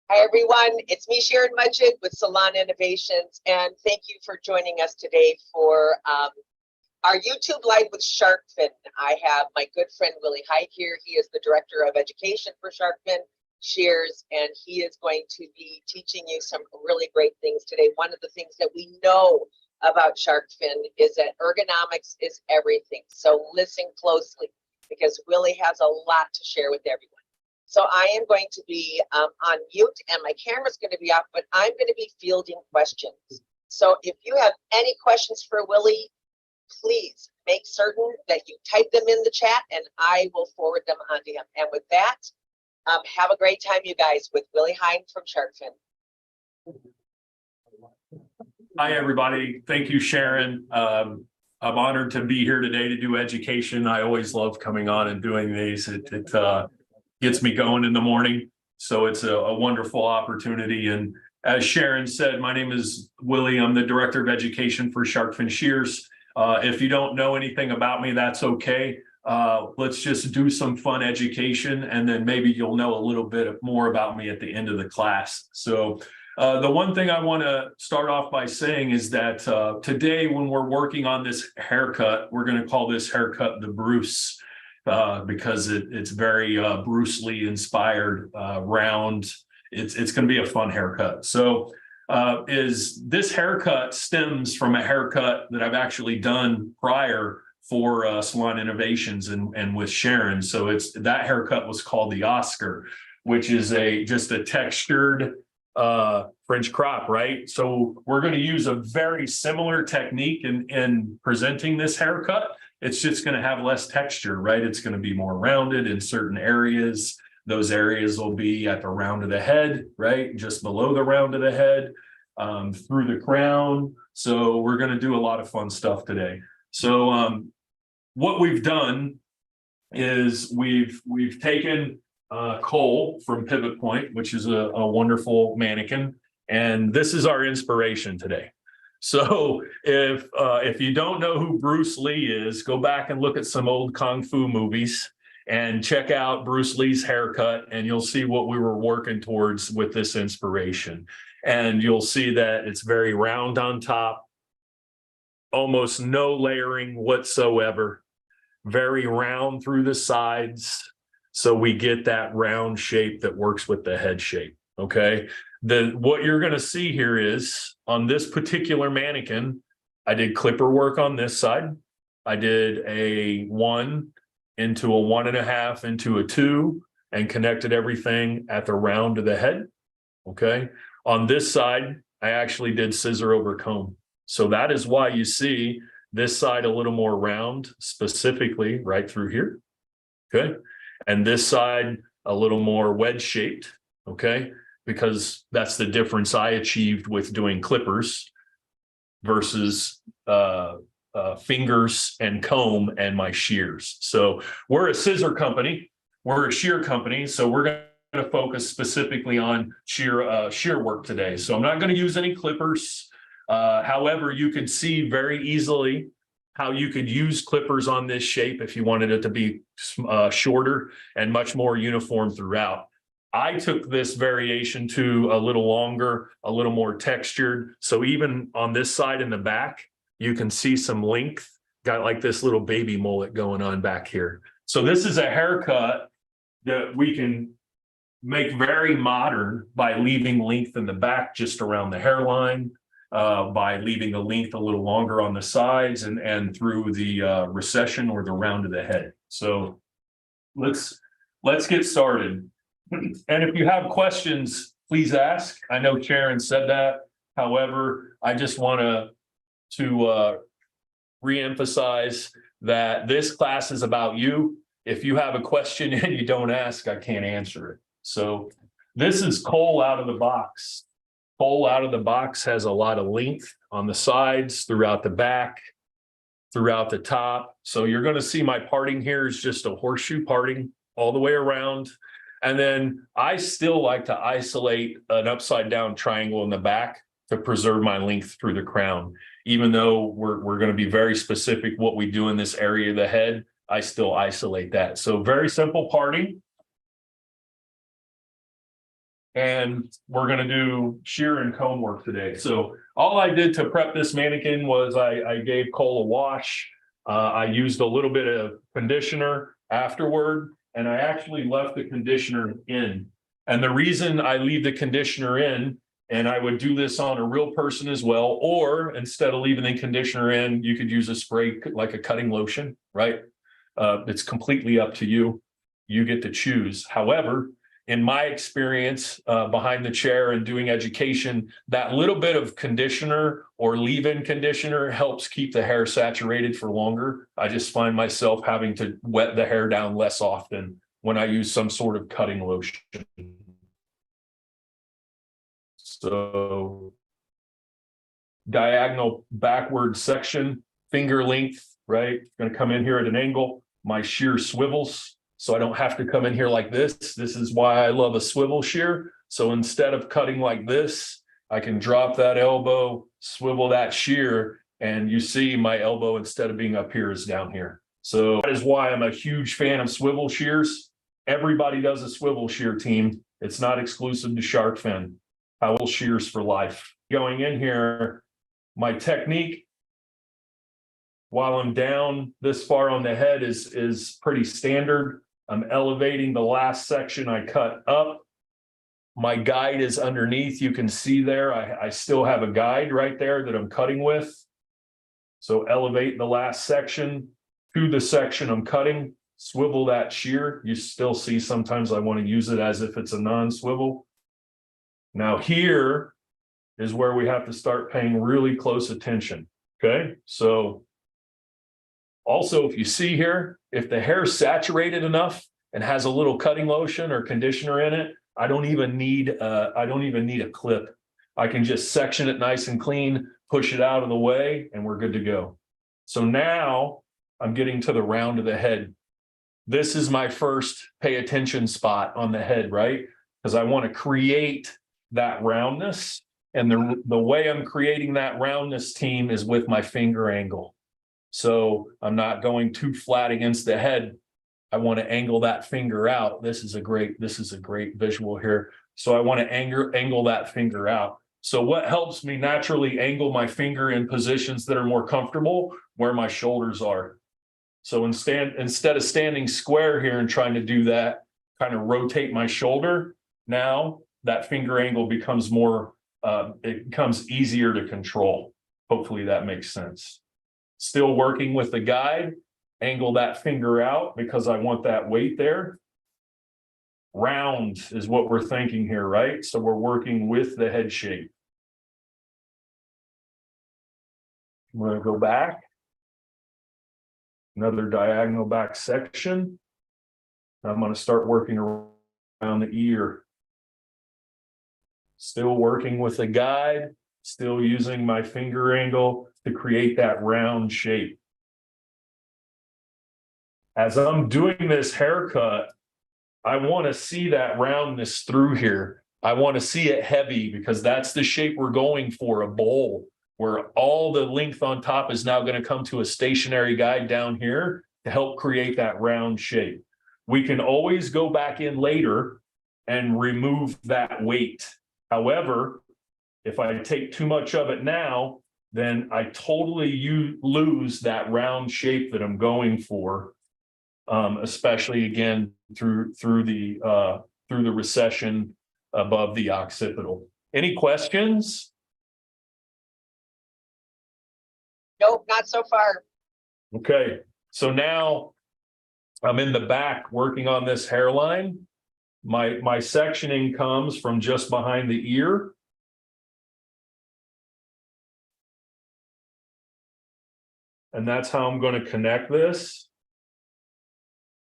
Hi, everyone. It's me, Sharon Mudgett with Salon Innovations, and thank you for joining us today for our YouTube Live with SharkFin. I have my good friend, Willy Hyde here. He is the Director of Education for SharkFin Shears, and he is going to be teaching you some really great things today. One of the things that we know about SharkFin is that ergonomics is everything. So listen closely because Willy has a lot to share with everyone. So I am going to be on mute and my camera's going to be off, but I'm going to be fielding questions. So if you have any questions for Willy, please make certain that you type them in the chat and I will forward them on to him. And with that, have a great time, you guys, with Willy Hyde from SharkFin. Hi, everybody. Thank you, Sharon. I'm honored to be here today to do education. I always love coming on and doing these. It gets me going in the morning. So it's a wonderful opportunity. And as Sharon said, my name is Willy. I'm the Director of Education for SharkFin Shears. If you don't know anything about me, that's okay. Let's just do some fun education and then maybe you'll know a little bit more about me at the end of the class. So the one thing I want to start off by saying is that today when we're working on this haircut, we're going to call this haircut the Bruce. Because it's very Bruce Lee inspired, round. It's going to be a fun haircut. So this haircut stems from a haircut that I've actually done prior for Salon Innovations and with Sharon. So that haircut was called the Oscar, which is just a textured French crop, right? So we're going to use a very similar technique in presenting this haircut. It's just going to have less texture, right? It's going to be more rounded in certain areas. Those areas will be at the round of the head, right? Just below the round of the head, through the crown. So we're going to do a lot of fun stuff today. So what we've done is we've taken Cole from Pivot Point, which is a wonderful mannequin. And this is our inspiration today. So if you don't know who Bruce Lee is, go back and look at some old Kung Fu movies and check out Bruce Lee's haircut and you'll see what we were working towards with this inspiration. And you'll see that it's very round on top, almost no layering whatsoever, very round through the sides. So we get that round shape that works with the head shape, okay? What you're going to see here is on this particular mannequin, I did clipper work on this side. I did a 1 into a 1.5 into a 2 and connected everything at the round of the head. Okay. On this side, I actually did scissor over comb. So that is why you see this side a little more round, specifically right through here. Okay. And this side a little more wedge shaped. Okay. Because that's the difference I achieved with doing clippers versus fingers and comb and my shears. So we're a scissor company, we're a shear company, so we're going to focus specifically on shear work today. So I'm not going to use any clippers. However, you can see very easily how you could use clippers on this shape if you wanted it to be shorter and much more uniform throughout. I took this variation to a little longer, a little more textured. So even on this side in the back, you can see some length, got like this little baby mullet going on back here. So this is a haircut that we can make very modern by leaving length in the back just around the hairline, by leaving the length a little longer on the sides and through the recession or the round of the head. So let's get started. And if you have questions, please ask. I know Sharon said that. However, I just want to reemphasize that this class is about you. If you have a question and you don't ask, I can't answer it. So this is Cole out of the box. Cole out of the box has a lot of length on the sides, throughout the back, throughout the top. So you're going to see my parting here is just a horseshoe parting all the way around. And then I still like to isolate an upside down triangle in the back to preserve my length through the crown. Even though we're going to be very specific what we do in this area of the head, I still isolate that. So very simple parting. and we're gonna do shear and comb work today. So all I did to prep this mannequin was I gave Cole a wash. I used a little bit of conditioner afterward, and I actually left the conditioner in. And the reason I leave the conditioner in, and I would do this on a real person as well, or instead of leaving the conditioner in, you could use a spray like a cutting lotion, right? It's completely up to you. You get to choose. However, in my experience behind the chair and doing education, that little bit of conditioner or leave-in conditioner helps keep the hair saturated for longer. I just find myself having to wet the hair down less often when I use some sort of cutting lotion. So diagonal backward section, finger length, right? Going to come in here at an angle. My shear swivels, so I don't have to come in here like this. This is why I love a swivel shear. So instead of cutting like this, I can drop that elbow, swivel that shear, and you see my elbow, instead of being up here, is down here. So that is why I'm a huge fan of swivel shears. Everybody does a swivel shear, team. It's not exclusive to SharkFin. I will shears for life. Going in here, my technique, while I'm down this far on the head, is pretty standard. I'm elevating the last section I cut up. My guide is underneath. You can see there, I still have a guide right there that I'm cutting with. So elevate the last section to the section I'm cutting, swivel that shear. You still see sometimes I want to use it as if it's a non-swivel. Now here is where we have to start paying really close attention, okay? So also, if you see here, if the hair is saturated enough and has a little cutting lotion or conditioner in it, I don't even need a clip. I can just section it nice and clean, push it out of the way, and we're good to go. So now I'm getting to the round of the head. This is my first pay attention spot on the head, right? Because I want to create that roundness. And the way I'm creating that roundness, team, is with my finger angle. So I'm not going too flat against the head. I want to angle that finger out. This is a great visual here. So I want to angle that finger out. So what helps me naturally angle my finger in positions that are more comfortable, where my shoulders are. So instead of standing square here and trying to do that, kind of rotate my shoulder, now that finger angle becomes more, it becomes easier to control. Hopefully that makes sense. Still working with the guide, angle that finger out because I want that weight there. Round is what we're thinking here, right? So we're working with the head shape. I'm going to go back. Another diagonal back section. I'm going to start working around the ear. Still working with the guide, still using my finger angle to create that round shape. As I'm doing this haircut, I want to see that roundness through here. I want to see it heavy because that's the shape we're going for, a bowl, where all the length on top is now going to come to a stationary guide down here to help create that round shape. We can always go back in later and remove that weight. However, if I take too much of it now, then I totally lose that round shape that I'm going for, especially again through the recession above the occipital. Any questions? Nope, not so far. Okay, so now I'm in the back working on this hairline. My sectioning comes from just behind the ear. And that's how I'm going to connect this.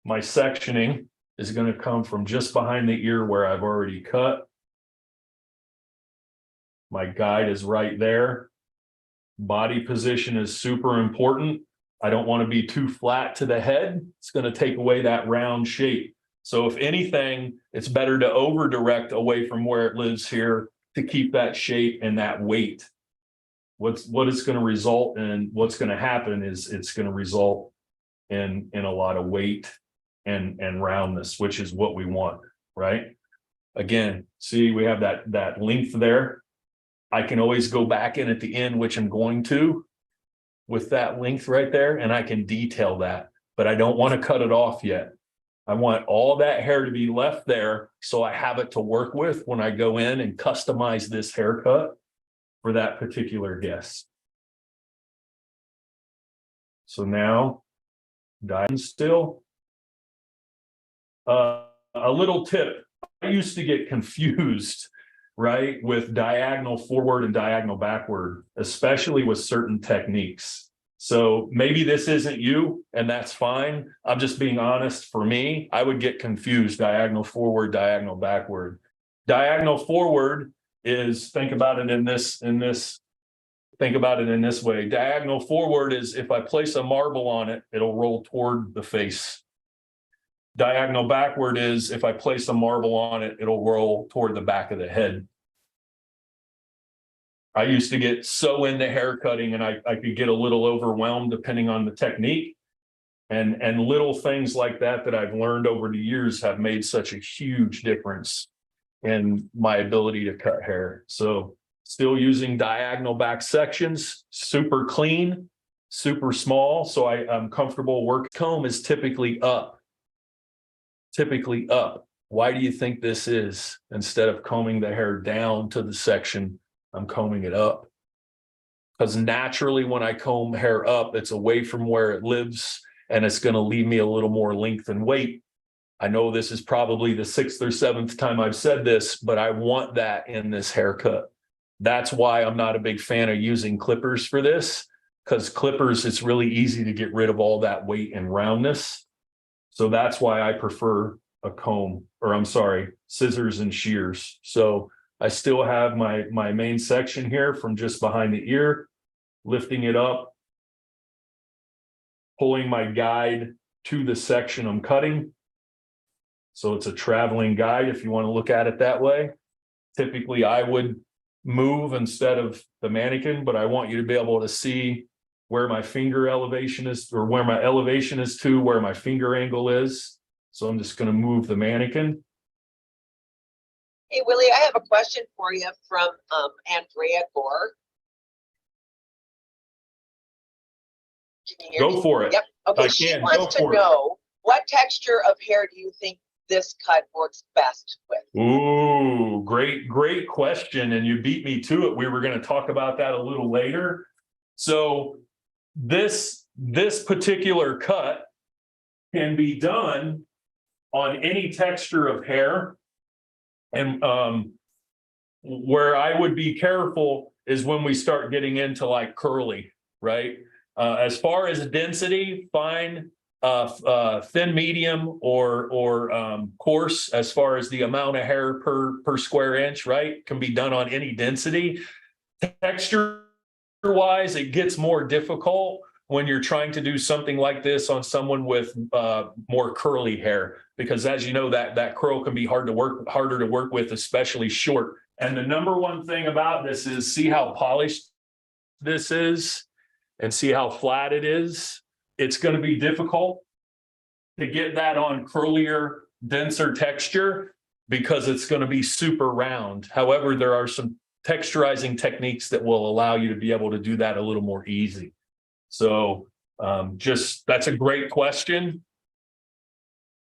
My sectioning is going to come from just behind the ear where I've already cut. My guide is right there. Body position is super important. I don't want to be too flat to the head. It's going to take away that round shape. So if anything, it's better to over direct away from where it lives here to keep that shape and that weight. What it's going to result in, what's going to happen is it's going to result in a lot of weight and roundness, which is what we want, right? Again, see, we have that length there. I can always go back in at the end, which I'm going to, with that length right there, and I can detail that, but I don't want to cut it off yet. I want all that hair to be left there so I have it to work with when I go in and customize this haircut for that particular guest. So now, diving still. A little tip, I used to get confused, right, with diagonal forward and diagonal backward, especially with certain techniques. So maybe this isn't you, and that's fine. I'm just being honest. For me, I would get confused, diagonal forward, diagonal backward. Diagonal forward is, think about it in this way. Diagonal forward is if I place a marble on it, it'll roll toward the face. Diagonal backward is if I place a marble on it, it'll roll toward the back of the head. I used to get so into hair cutting and I could get a little overwhelmed depending on the technique. And little things like that I've learned over the years have made such a huge difference in my ability to cut hair. So still using diagonal back sections, super clean, super small. So I'm comfortable working. Comb is typically up. Why do you think this is? Instead of combing the hair down to the section, I'm combing it up. Because naturally when I comb hair up, it's away from where it lives and it's going to leave me a little more length and weight. I know this is probably the 6th or 7th time I've said this, but I want that in this haircut. That's why I'm not a big fan of using clippers for this, because clippers, it's really easy to get rid of all that weight and roundness. So that's why I prefer a comb, or I'm sorry, scissors and shears. So I still have my main section here from just behind the ear, lifting it up, pulling my guide to the section I'm cutting. So it's a traveling guide if you want to look at it that way. Typically I would move instead of the mannequin, but I want you to be able to see where my finger elevation is, or where my elevation is to where my finger angle is. So I'm just going to move the mannequin. Hey, Willie, I have a question for you from Andrea Gore. Can you hear Go me? for it. Yep. Okay, she wants to know, what texture of hair do you think this cut works best with? Ooh, great question. And you beat me to it. We were going to talk about that a little later. So this particular cut can be done on any texture of hair. And where I would be careful is when we start getting into like curly, right? As far as density, fine, thin, medium, or coarse, as far as the amount of hair per square inch, right, can be done on any density. Texture wise, it gets more difficult when you're trying to do something like this on someone with more curly hair, because as you know, that curl can be harder to work with, especially short. And the number one thing about this is, see how polished this is and see how flat it is. It's going to be difficult to get that on curlier, denser texture because it's going to be super round. However, there are some texturizing techniques that will allow you to be able to do that a little more easy. So that's a great question.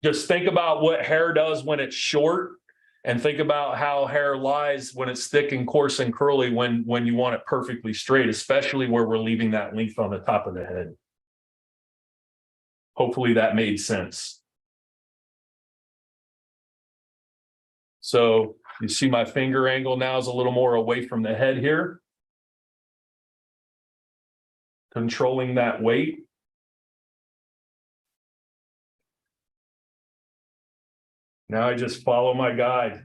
Just think about what hair does when it's short, and think about how hair lies when it's thick and coarse and curly when you want it perfectly straight, especially where we're leaving that length on the top of the head. Hopefully that made sense. So you see my finger angle now is a little more away from the head here. Controlling that weight. Now I just follow my guide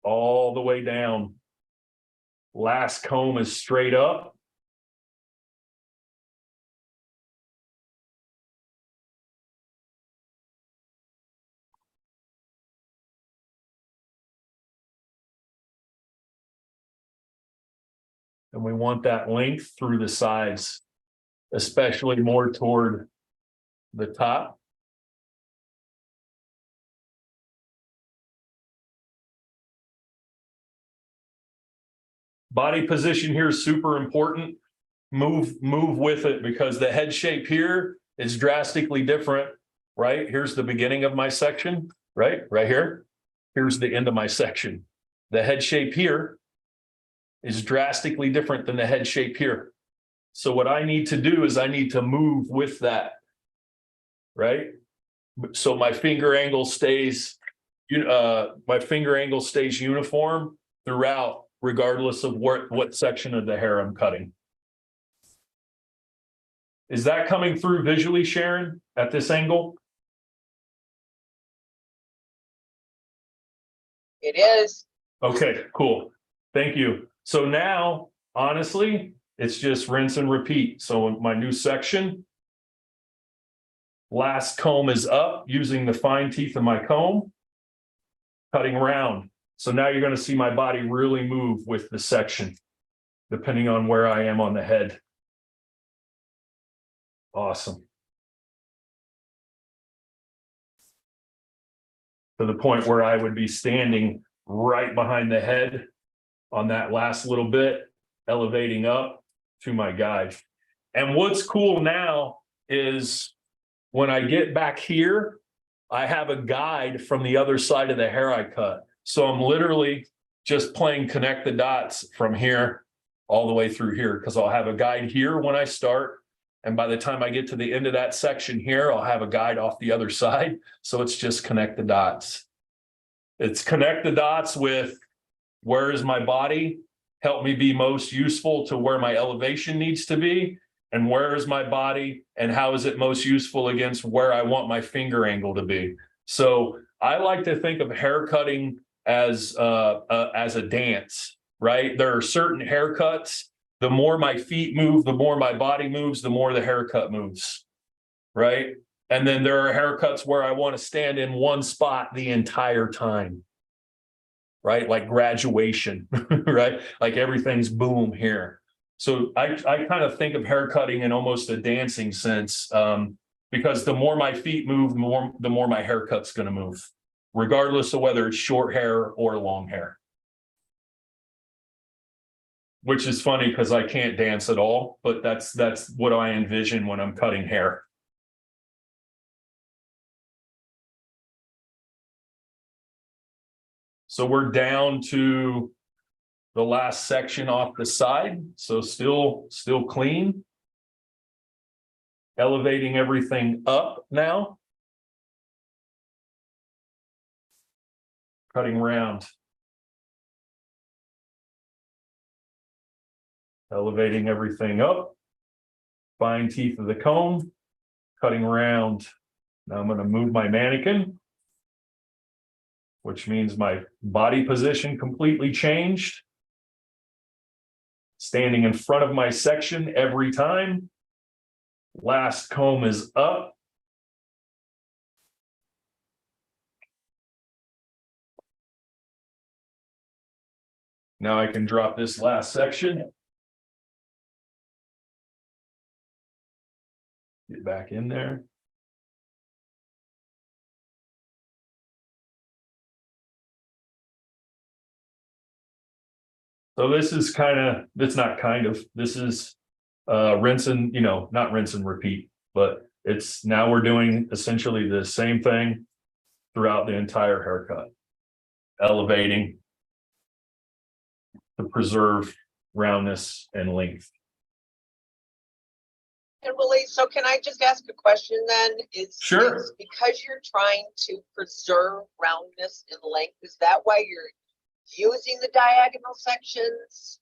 all the way down. Last comb is straight up. And we want that length through the sides, especially more toward the top. Body position here is super important. Move with it, because the head shape here is drastically different, right? Here's the beginning of my section, right here. Here's the end of my section. The head shape here is drastically different than the head shape here. So what I need to do is I need to move with that, right? So my finger angle stays, uniform throughout, regardless of what section of the hair I'm cutting. Is that coming through visually, Sharon, at this angle? It is. Okay, cool. Thank you. So now, honestly, it's just rinse and repeat. So in my new section, last comb is up using the fine teeth of my comb, cutting round. So now you're going to see my body really move with the section, depending on where I am on the head. Awesome. To the point where I would be standing right behind the head on that last little bit, elevating up to my guide. And what's cool now is when I get back here, I have a guide from the other side of the hair I cut. So I'm literally just playing connect the dots from here all the way through here, because I'll have a guide here when I start. And by the time I get to the end of that section here, I'll have a guide off the other side. So it's just connect the dots. It's connect the dots with where is my body, help me be most useful to where my elevation needs to be, and where is my body and how is it most useful against where I want my finger angle to be. So I like to think of hair cutting as a dance, right? There are certain haircuts. The more my feet move, the more my body moves, the more the haircut moves, right? And then there are haircuts where I want to stand in one spot the entire time, right? Like graduation, right? Like everything's boom here. So I kind of think of haircutting in almost a dancing sense, because the more my feet move, the more my haircut's going to move, regardless of whether it's short hair or long hair. Which is funny because I can't dance at all, but that's what I envision when I'm cutting hair. So we're down to the last section off the side. So still clean. Elevating everything up now. Cutting round. Elevating everything up. Fine teeth of the comb. Cutting round. Now I'm going to move my mannequin, which means my body position completely changed. Standing in front of my section every time. Last comb is up. Now I can drop this last section. Get back in there. So this is this is rinse and, not rinse and repeat, but now we're doing essentially the same thing throughout the entire haircut. Elevating to preserve roundness and length. And Willie, so can I just ask a question then? Sure. Is because you're trying to preserve roundness and length, is that why you're using the diagonal sections?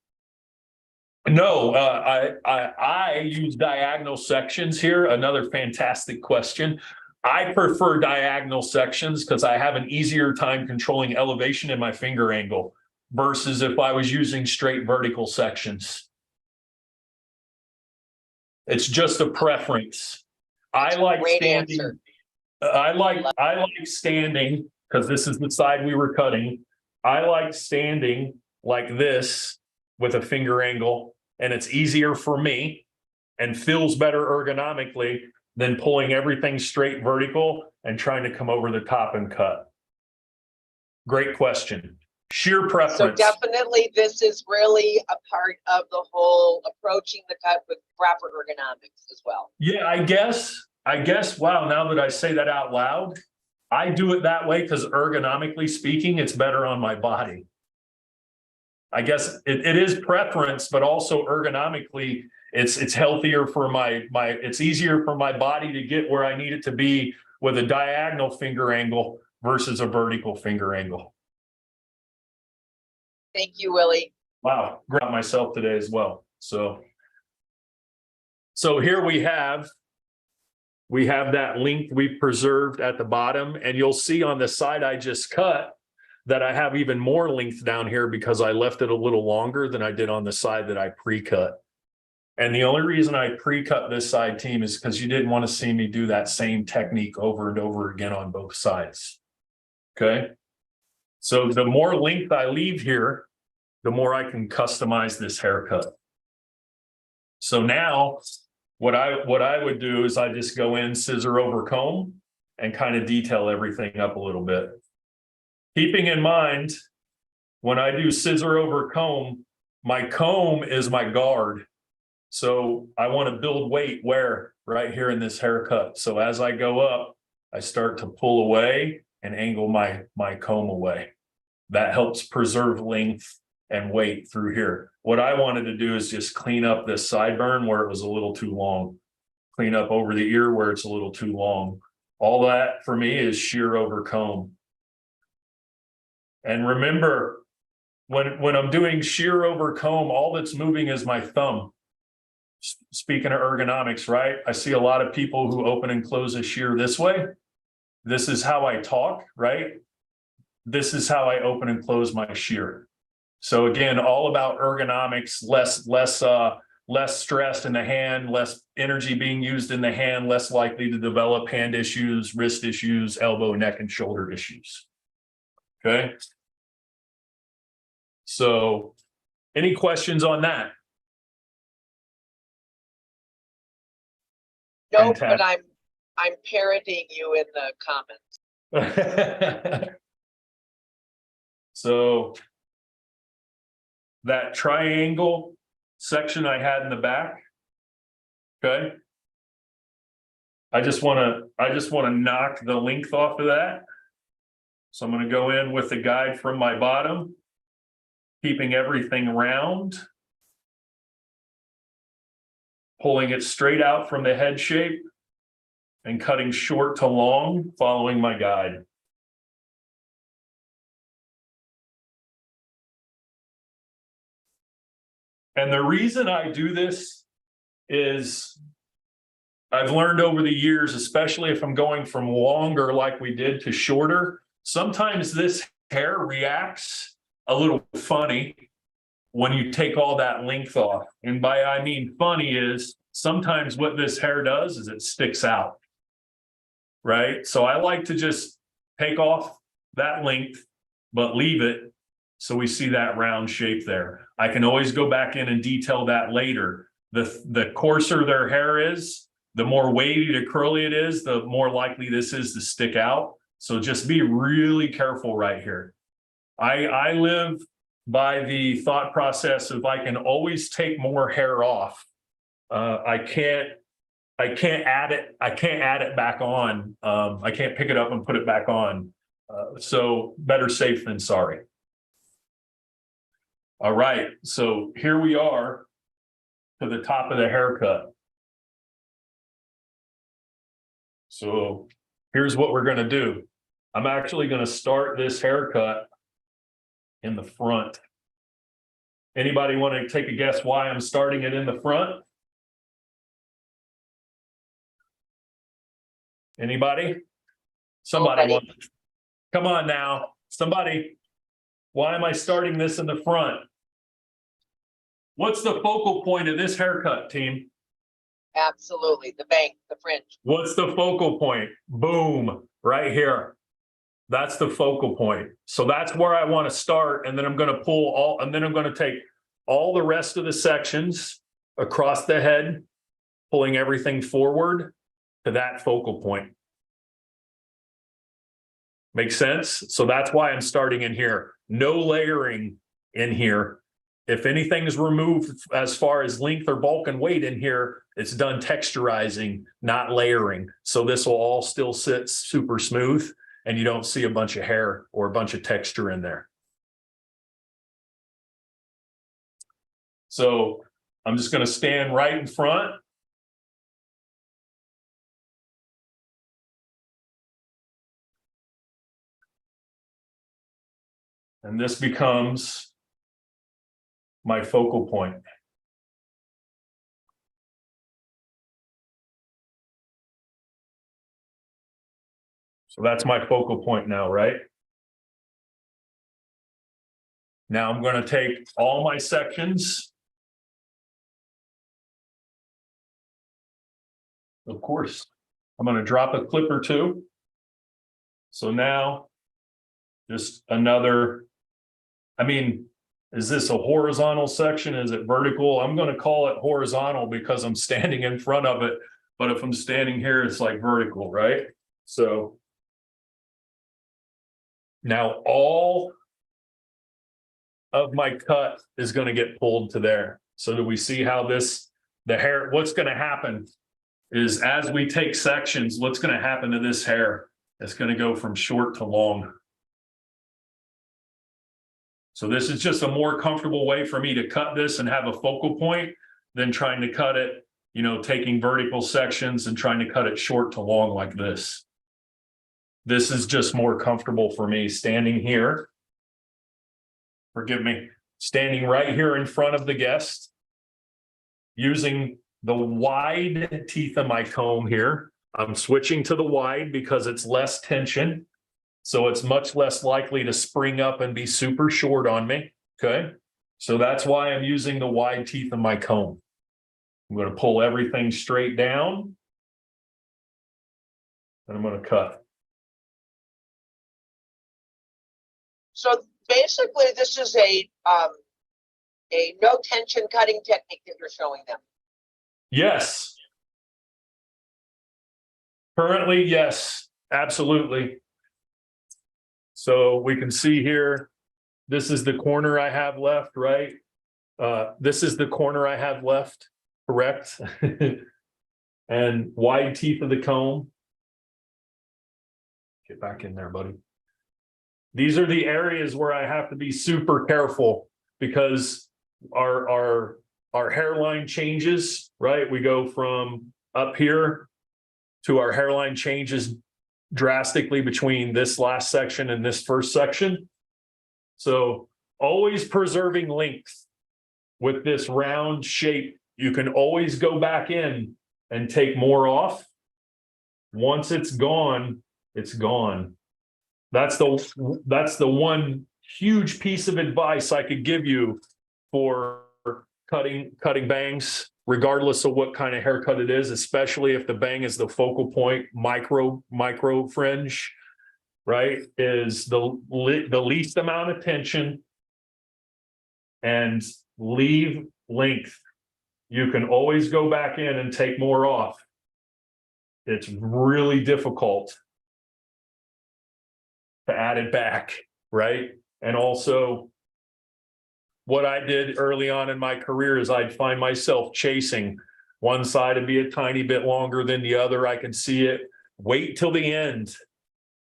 No, I use diagonal sections here. Another fantastic question. I prefer diagonal sections because I have an easier time controlling elevation in my finger angle versus if I was using straight vertical sections. It's just a preference. I like standing. I like standing because this is the side we were cutting. I like standing like this with a finger angle, and it's easier for me and feels better ergonomically than pulling everything straight vertical and trying to come over the top and cut. Great question. sheer So preference. definitely this is really a part of the whole approaching the cut with proper ergonomics as well. Yeah, I guess, wow, now that I say that out loud, I do it that way because ergonomically speaking, it's better on my body. I guess it is preference, but also ergonomically, it's healthier for it's easier for my body to get where I need it to be with a diagonal finger angle versus a vertical finger angle. Thank you, Willie. Wow, great on myself today as well. So here we have that length we preserved at the bottom, and you'll see on the side I just cut that I have even more length down here because I left it a little longer than I did on the side that I pre-cut. And the only reason I pre-cut this side, team, is because you didn't want to see me do that same technique over and over again on both sides. Okay. So the more length I leave here, the more I can customize this haircut. So now what I would do is I just go in scissor over comb and kind of detail everything up a little bit. Keeping in mind, when I do scissor over comb, my comb is my guard. So I want to build weight where? Right here in this haircut. So as I go up, I start to pull away and angle my comb away. That helps preserve length and weight through here. What I wanted to do is just clean up this sideburn where it was a little too long. Clean up over the ear where it's a little too long. All that for me is shear over comb. And remember, when I'm doing shear over comb, all that's moving is my thumb. Speaking of ergonomics, right? I see a lot of people who open and close a shear this way. This is how I talk, right? This is how I open and close my shear. So again, all about ergonomics, less stress in the hand, less energy being used in the hand, less likely to develop hand issues, wrist issues, elbow, neck, and shoulder issues. Okay. So any questions on that? No, but I'm parroting you in the comments. So that triangle section I had in the back. Okay. I just want to knock the length off of that. So I'm going to go in with the guide from my bottom, keeping everything round, pulling it straight out from the head shape and cutting short to long, following my guide. And the reason I do this is I've learned over the years, especially if I'm going from longer like we did to shorter, sometimes this hair reacts a little funny when you take all that length off. And by I mean funny is sometimes what this hair does is it sticks out, right? So I like to just take off that length, but leave it so we see that round shape there. I can always go back in and detail that later. The coarser their hair is, the more wavy to curly it is, the more likely this is to stick out. So just be really careful right here. I live by the thought process of I can always take more hair off. I can't add it. I can't add it back on. I can't pick it up and put it back on. So better safe than sorry. All right. So here we are to the top of the haircut. So here's what we're going to do. I'm actually going to start this haircut in the front. Anybody want to take a guess why I'm starting it in the front? Anybody? Somebody want, come on now. Somebody. Why am I starting this in the front? What's the focal point of this haircut, team? Absolutely. The bank, the fringe. What's the focal point? Boom, right here. That's the focal point. So that's where I want to start. And then I'm going to pull all, and then I'm going to take all the rest of the sections across the head, pulling everything forward to that focal point. Make sense? So that's why I'm starting in here. No layering in here. If anything is removed as far as length or bulk and weight in here, it's done texturizing, not layering. So this will all still sit super smooth and you don't see a bunch of hair or a bunch of texture in there. So I'm just going to stand right in front. And this becomes my focal point. So that's my focal point now, right? Now I'm going to take all my sections. Of course, I'm going to drop a clip or two. So now just another, I mean, is this a horizontal section? Is it vertical? I'm going to call it horizontal because I'm standing in front of it. But if I'm standing here, it's like vertical, right? So now all of my cut is going to get pulled to there. So do we see how the hair, what's going to happen is as we take sections, what's going to happen to this hair? It's going to go from short to long. So this is just a more comfortable way for me to cut this and have a focal point than trying to cut it, you know, taking vertical sections and trying to cut it short to long like this. This is just more comfortable for me standing here. Forgive me, standing right here in front of the guest, using the wide teeth of my comb here. I'm switching to the wide because it's less tension. So it's much less likely to spring up and be super short on me, okay? So that's why I'm using the wide teeth of my comb. I'm going to pull everything straight down. And I'm going to cut. So basically, this is a no tension cutting technique that you're showing them. Yes. Currently, yes, absolutely. So we can see here, this is the corner I have left, right? This is the corner I have left, correct? And wide teeth of the comb. Get back in there, buddy. These are the areas where I have to be super careful because our hairline changes, right? We go from up here to our hairline changes drastically between this last section and this first section. So always preserving length with this round shape. You can always go back in and take more off. Once it's gone, it's gone. That's the one huge piece of advice I could give you for cutting bangs, regardless of what kind of haircut it is, especially if the bang is the focal point, micro fringe, right? Is the least amount of tension and leave length. You can always go back in and take more off. It's really difficult to add it back, right? And also, what I did early on in my career is I'd find myself chasing. One side would be a tiny bit longer than the other. I could see it. Wait till the end.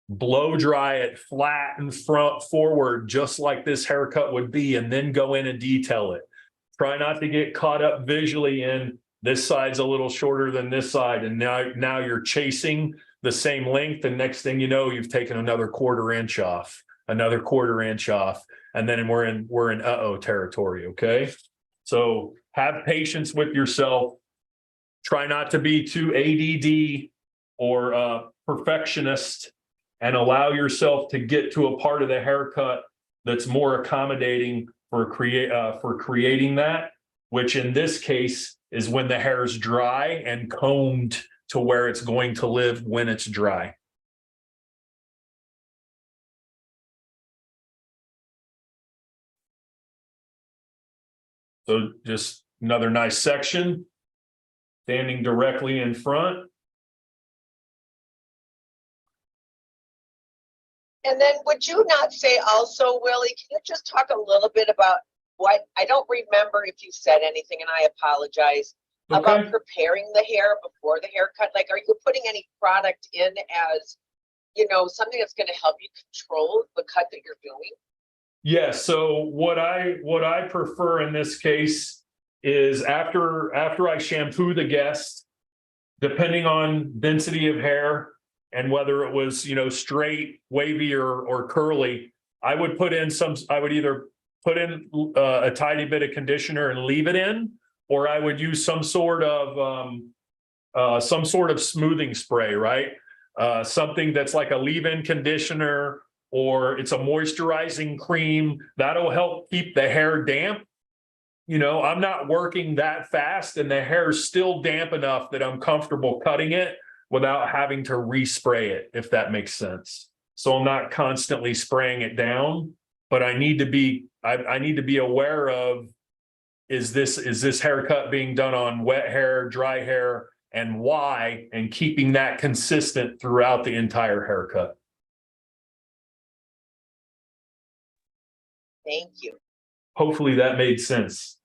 Blow dry it flat and front forward, just like this haircut would be, and then go in and detail it. Try not to get caught up visually in this side's a little shorter than this side, and now you're chasing the same length, and next thing you know, you've taken another quarter inch off, and then we're in uh-oh territory, okay? So have patience with yourself. Try not to be too ADD or perfectionist, and allow yourself to get to a part of the haircut that's more accommodating for creating that, which in this case is when the hair is dry and combed to where it's going to live when it's dry. So just another nice section, standing directly in front. And then would you not say also, Willie, can you just talk a little bit about what, I don't remember if you said anything and I apologize, about Okay. preparing the hair before the haircut? Like, are you putting any product in as, you know, something that's going to help you control the cut that you're doing? Yeah, so what I prefer in this case is after I shampoo the guest, depending on density of hair and whether it was, you know, straight, wavy, or curly, I would either put in a tiny bit of conditioner and leave it in, or I would use some sort of smoothing spray, right? Something that's like a leave-in conditioner, or it's a moisturizing cream that'll help keep the hair damp. You know, I'm not working that fast and the hair is still damp enough that I'm comfortable cutting it without having to respray it, if that makes sense. So I'm not constantly spraying it down, but I need to be aware of, is this haircut being done on wet hair, dry hair, and why, and keeping that consistent throughout the entire haircut. Thank you. Hopefully that made sense.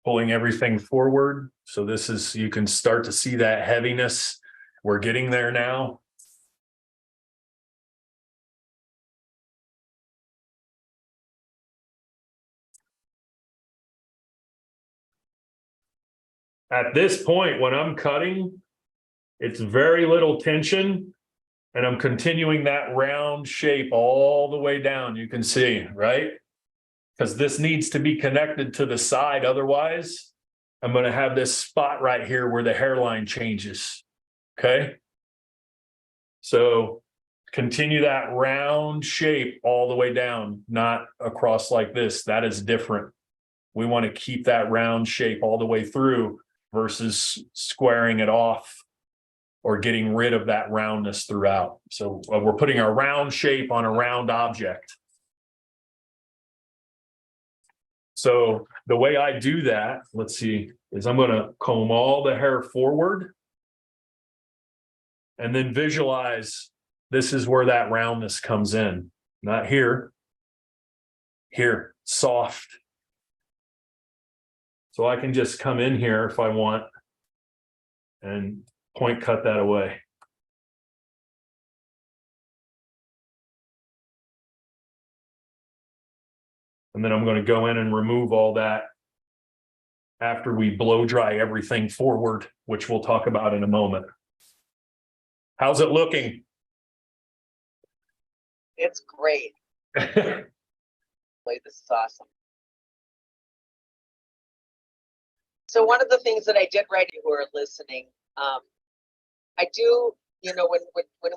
Pulling everything forward. So this is, you can start to see that heaviness. We're getting there now. At this point, when I'm cutting, it's very little tension, and I'm continuing that round shape all the way down. You can see, right? Because this needs to be connected to the side. Otherwise, I'm going to have this spot right here where the hairline changes. Okay. So continue that round shape all the way down, not across like this. That is different. We want to keep that round shape all the way through versus squaring it off or getting rid of that roundness throughout. So we're putting a round shape on a round object. So the way I do that, let's see, is I'm going to comb all the hair forward and then visualize this is where that roundness comes in. Not here, here, soft. So I can just come in here if I want and point cut that away. And then I'm going to go in and remove all that after we blow dry everything forward, which we'll talk about in a moment. How's it looking? It's great. This is awesome. So one of the things that I did write, who are listening, I do, you know, when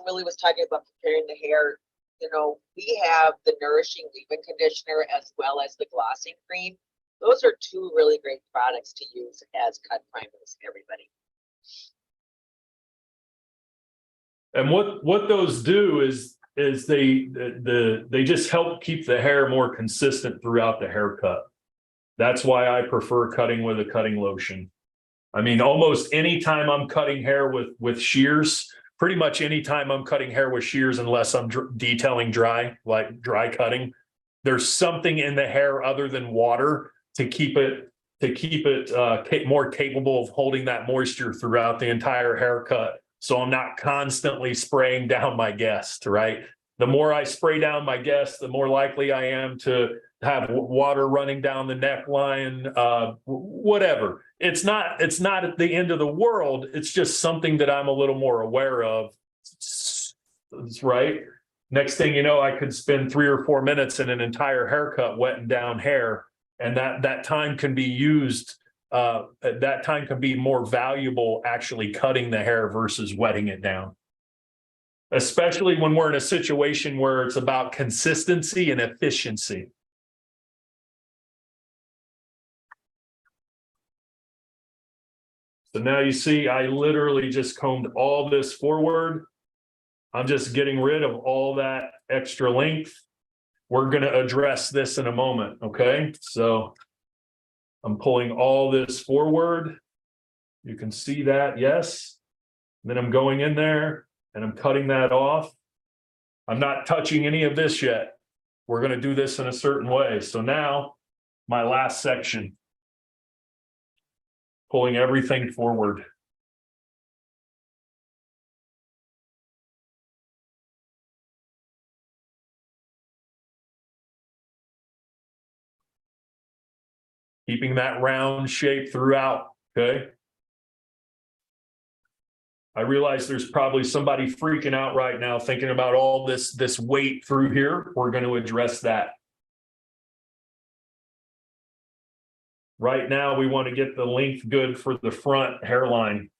Willie was talking about preparing the hair, you know, we have the nourishing leave-in conditioner as well as the glossing cream. Those are two really great products to use as cut primers, everybody. And what those do is they just help keep the hair more consistent throughout the haircut. That's why I prefer cutting with a cutting lotion. I mean, almost anytime I'm cutting hair with shears, pretty much anytime I'm cutting hair with shears, unless I'm detailing dry, like dry cutting, there's something in the hair other than water to keep it more capable of holding that moisture throughout the entire haircut. So I'm not constantly spraying down my guest, right? The more I spray down my guest, the more likely I am to have water running down the neckline, whatever. It's not at the end of the world. It's just something that I'm a little more aware of. Right. Next thing you know, I could spend 3 or 4 minutes in an entire haircut wetting down hair. And that time can be used. That time can be more valuable actually cutting the hair versus wetting it down. Especially when we're in a situation where it's about consistency and efficiency. So now you see, I literally just combed all this forward I'm just getting rid of all that extra length. We're going to address this in a moment, okay? So I'm pulling all this forward. You can see that, yes. Then I'm going in there and I'm cutting that off. I'm not touching any of this yet. We're going to do this in a certain way. So now my last section, pulling everything forward. Keeping that round shape throughout, okay? I realize there's probably somebody freaking out right now thinking about all this weight through here. We're going to address that. Right now, we want to get the length good for the front hairline.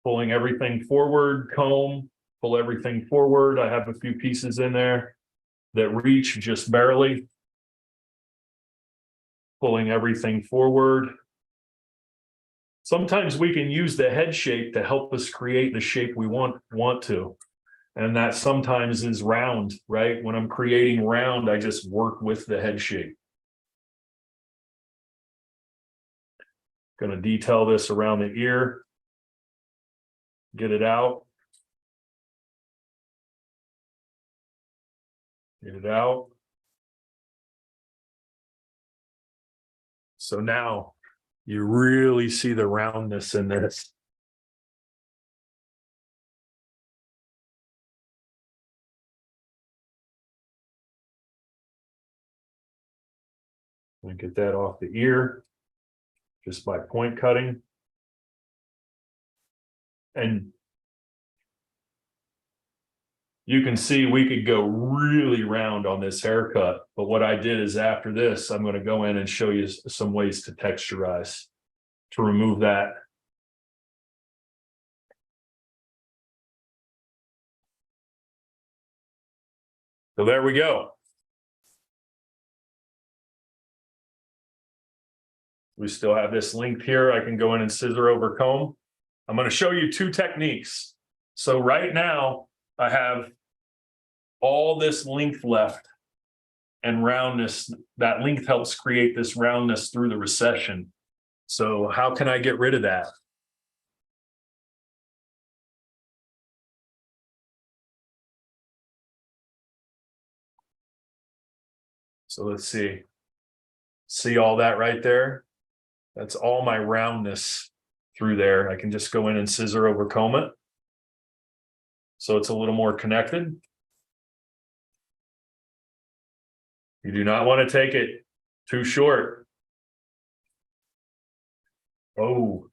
Pulling everything forward, comb, pull everything forward. I have a few pieces in there that reach just barely. Pulling everything forward. Sometimes we can use the head shape to help us create the shape we want to. And that sometimes is round, right? When I'm creating round, I just work with the head shape. Going to detail this around the ear. Get it out. Get it out. So now you really see the roundness in this. And get that off the ear just by point cutting. And you can see we could go really round on this haircut, but what I did is after this, I'm going to go in and show you some ways to texturize, to remove that. So there we go. We still have this length here. I can go in and scissor over comb. I'm going to show you two techniques. So right now I have all this length left and roundness. That length helps create this roundness through the recession. So how can I get rid of that? So let's see. See all that right there? That's all my roundness through there. I can just go in and scissor over comb it. So it's a little more connected. You do not want to take it too short. Oh,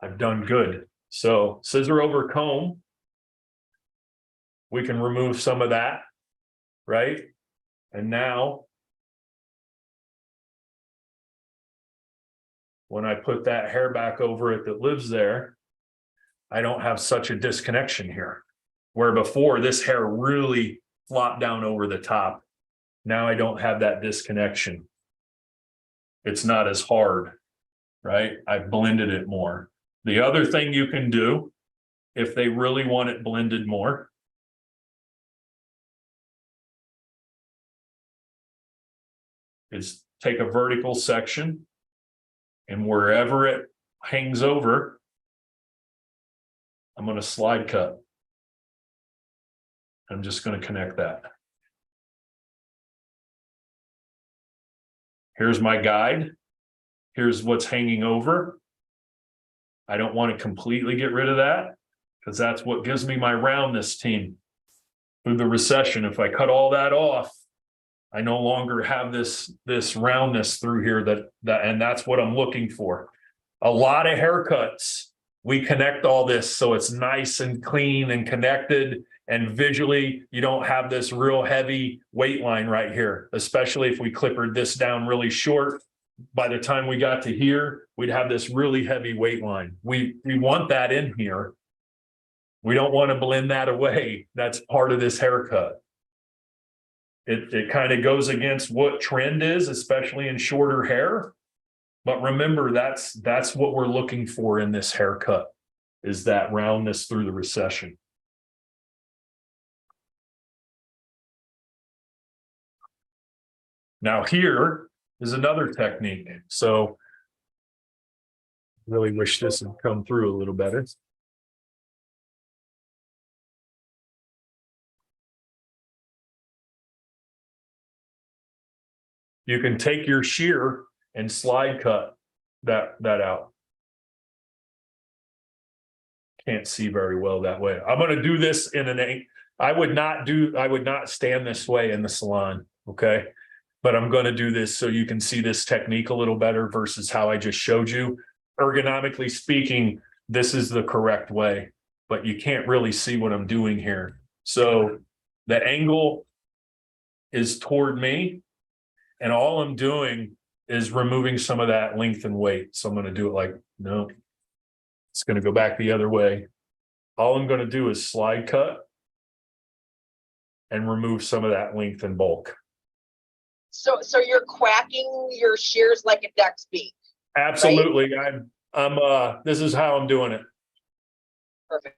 I've done good. So scissor over comb. We can remove some of that, right? And now, when I put that hair back over it that lives there, I don't have such a disconnection here. Where before this hair really flopped down over the top. Now I don't have that disconnection. It's not as hard, right? I've blended it more. The other thing you can do, if they really want it blended more, is take a vertical section and wherever it hangs over, I'm going to slide cut. I'm just going to connect that. Here's my guide. Here's what's hanging over. I don't want to completely get rid of that because that's what gives me my roundness team through the recession. If I cut all that off, I no longer have this roundness through here and that's what I'm looking for. A lot of haircuts, we connect all this so it's nice and clean and connected, and visually you don't have this real heavy weight line right here, especially if we clippered this down really short. By the time we got to here, we'd have this really heavy weight line. We want that in here. We don't want to blend that away. That's part of this haircut. It kind of goes against what trend is, especially in shorter hair. But remember, that's what we're looking for in this haircut. is that roundness through the recession. Now here is another technique. So really wish this had come through a little better. You can take your shear and slide cut that out. Can't see very well that way. I'm going to do this in an I would not stand this way in the salon, okay? But I'm going to do this so you can see this technique a little better versus how I just showed you. Ergonomically speaking, this is the correct way, but you can't really see what I'm doing here. So the angle is toward me, and all I'm doing is removing some of that length and weight. So I'm going to do it like, no, it's going to go back the other way. All I'm going to do is slide cut and remove some of that length and bulk. So you're quacking your shears like a duck's beak. Absolutely. Right? I'm this is how I'm doing it. Perfect.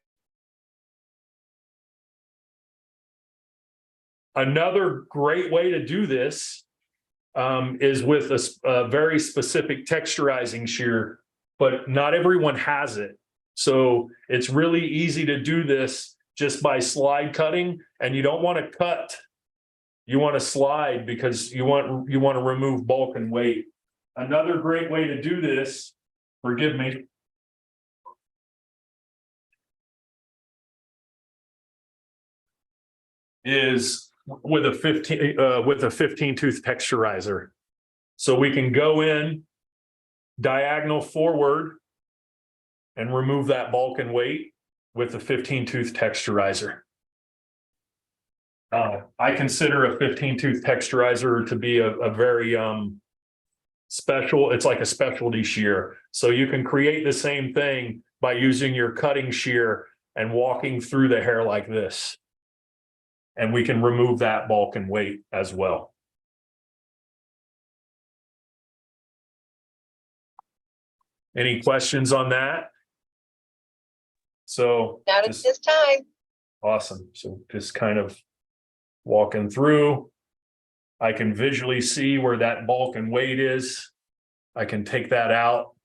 Another great way to do this is with a very specific texturizing shear, but not everyone has it. So it's really easy to do this just by slide cutting, and you don't want to cut. You want to slide because you want to remove bulk and weight. Another great way to do this, forgive me, is with a 15 tooth texturizer. So we can go in diagonal forward and remove that bulk and weight with a 15 tooth texturizer. I consider a 15 tooth texturizer to be a very special, it's like a specialty shear. So you can create the same thing by using your cutting shear and walking through the hair like this. And we can remove that bulk and weight as well. Any questions on that? So not at this time. Awesome. So just kind of walking through. I can visually see where that bulk and weight is. I can take that out,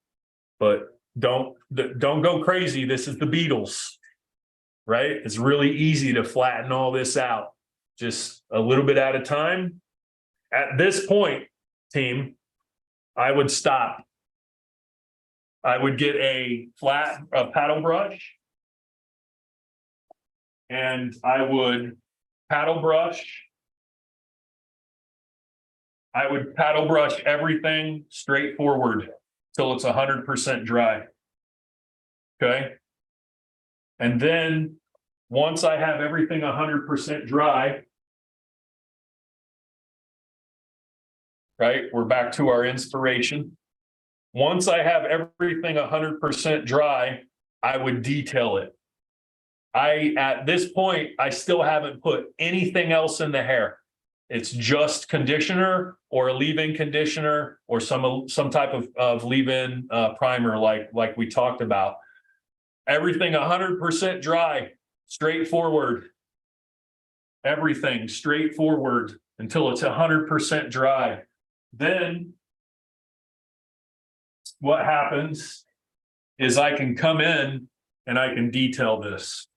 but don't go crazy. This is the Beatles, right? It's really easy to flatten all this out, just a little bit at a time. At this point, team, I would stop. I would get a paddle brush, and I would paddle brush. I would paddle brush everything straight forward till it's 100% dry. Okay. And then once I have everything 100% dry, right, we're back to our inspiration. Once I have everything 100% dry, I would detail it. At this point, I still haven't put anything else in the hair. It's just conditioner or a leave-in conditioner or some type of leave-in primer like we talked about. Everything 100% dry, straightforward. Everything straightforward until it's 100% dry. Then what happens is I can come in and I can detail this.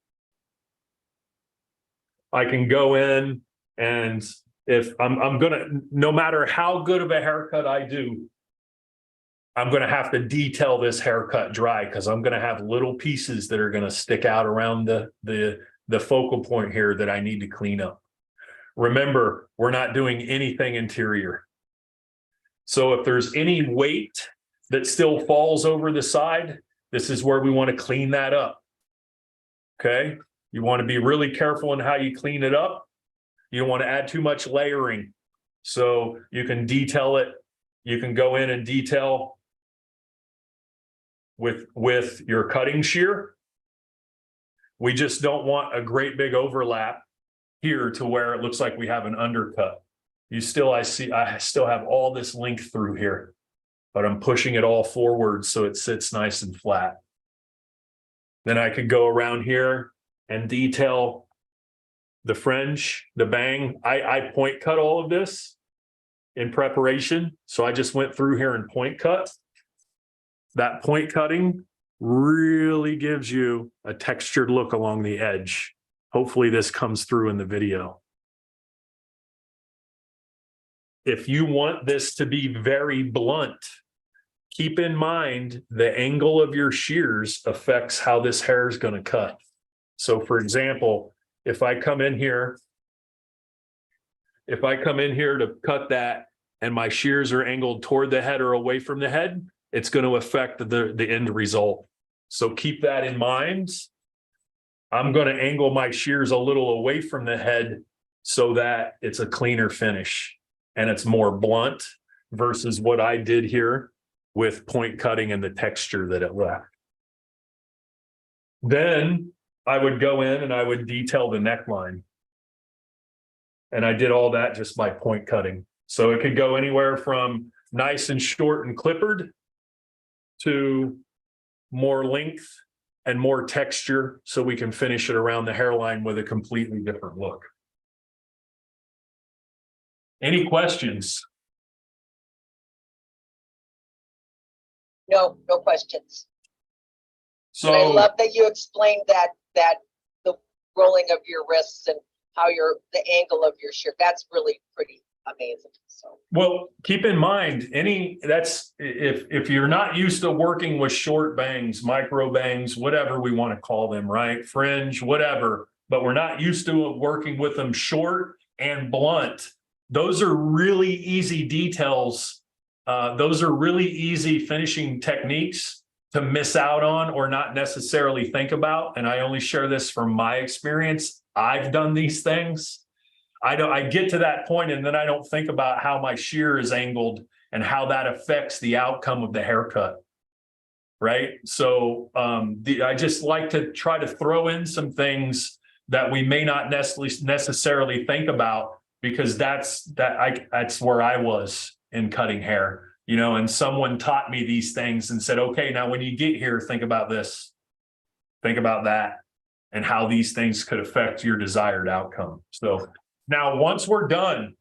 I can go in, and if I'm gonna, no matter how good of a haircut I do, I'm gonna have to detail this haircut dry because I'm gonna have little pieces that are gonna stick out around the focal point here that I need to clean up. Remember, we're not doing anything interior. So if there's any weight that still falls over the side, this is where we want to clean that up. Okay. You want to be really careful in how you clean it up. You don't want to add too much layering. So you can detail it. You can go in and detail with your cutting shear. We just don't want a great big overlap here to where it looks like we have an undercut. I still have all this length through here, but I'm pushing it all forward so it sits nice and flat. Then I could go around here and detail the fringe, the bang. I point cut all of this in preparation. So I just went through here and point cut. That point cutting really gives you a textured look along the edge. Hopefully this comes through in the video. If you want this to be very blunt, keep in mind the angle of your shears affects how this hair is going to cut. So for example, if I come in here to cut that and my shears are angled toward the head or away from the head, it's going to affect the end result. So keep that in mind. I'm going to angle my shears a little away from the head so that it's a cleaner finish and it's more blunt versus what I did here with point cutting and the texture that it left. Then I would go in and I would detail the neckline. And I did all that just by point cutting. So it could go anywhere from nice and short and clippered to more length and more texture so we can finish it around the hairline with a completely different look. Any questions? No questions. So and I love that you explained that the rolling of your wrists and how the angle of your shear. That's really pretty amazing. So well, keep in mind if you're not used to working with short bangs, micro bangs, whatever we want to call them, right? Fringe, whatever, but we're not used to working with them short and blunt. Those are really easy details. Those are really easy finishing techniques to miss out on or not necessarily think about. And I only share this from my experience. I've done these things. I get to that point and then I don't think about how my shear is angled and how that affects the outcome of the haircut. Right. So I just like to try to throw in some things that we may not necessarily think about, because that's where I was in cutting hair, you know, and someone taught me these things and said, okay, now when you get here, think about this, think about that, and how these things could affect your desired outcome. So now, once we're done,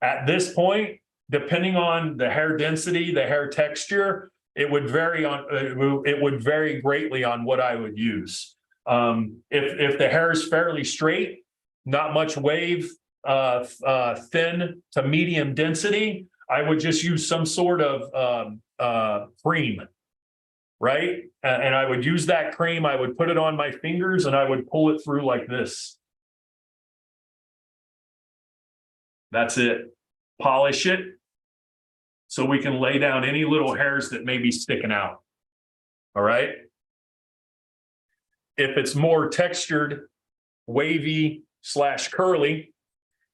at this point, depending on the hair density, the hair texture, it would vary greatly on what I would use. If the hair is fairly straight, not much wave, thin to medium density, I would just use some sort of cream, right? And I would use that cream. I would put it on my fingers and I would pull it through like this. That's it. Polish it so we can lay down any little hairs that may be sticking out. All right. If it's more textured, wavy / curly,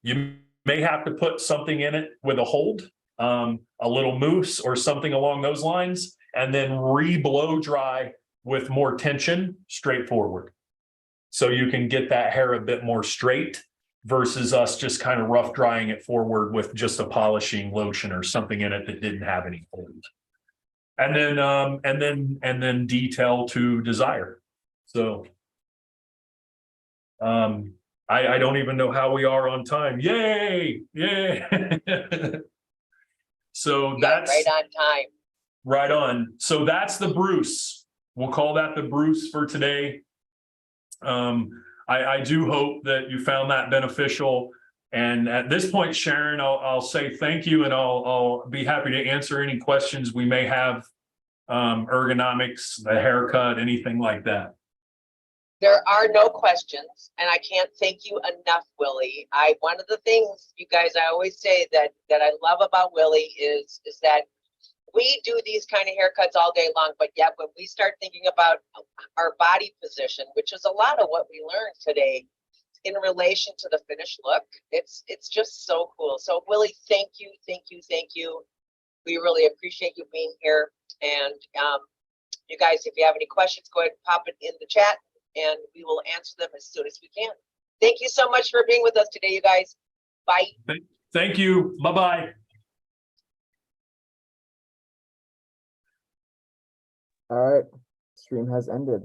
you may have to put something in it with a hold, a little mousse or something along those lines, and then re-blow dry with more tension straight forward. So you can get that hair a bit more straight versus us just kind of rough drying it forward with just a polishing lotion or something in it that didn't have any hold. And then detail to desire. So I don't even know how we are on time. Yay! So that's right on time. Right on. So that's the Bruce. We'll call that the Bruce for today. I do hope that you found that beneficial. And at this point, Sharon, I'll say thank you, and I'll be happy to answer any questions we may have, ergonomics, the haircut, anything like that. There are no questions, and I can't thank you enough, Willy. One of the things, you guys, I always say that I love about Willy is that we do these kind of haircuts all day long, but yet when we start thinking about our body position, which is a lot of what we learned today in relation to the finished look, it's just so cool. So Willy, thank you. We really appreciate you being here. And you guys, if you have any questions, go ahead and pop it in the chat and we will answer them as soon as we can. Thank you so much for being with us today, you guys. Bye. Thank you. Bye-bye. All right, stream has ended.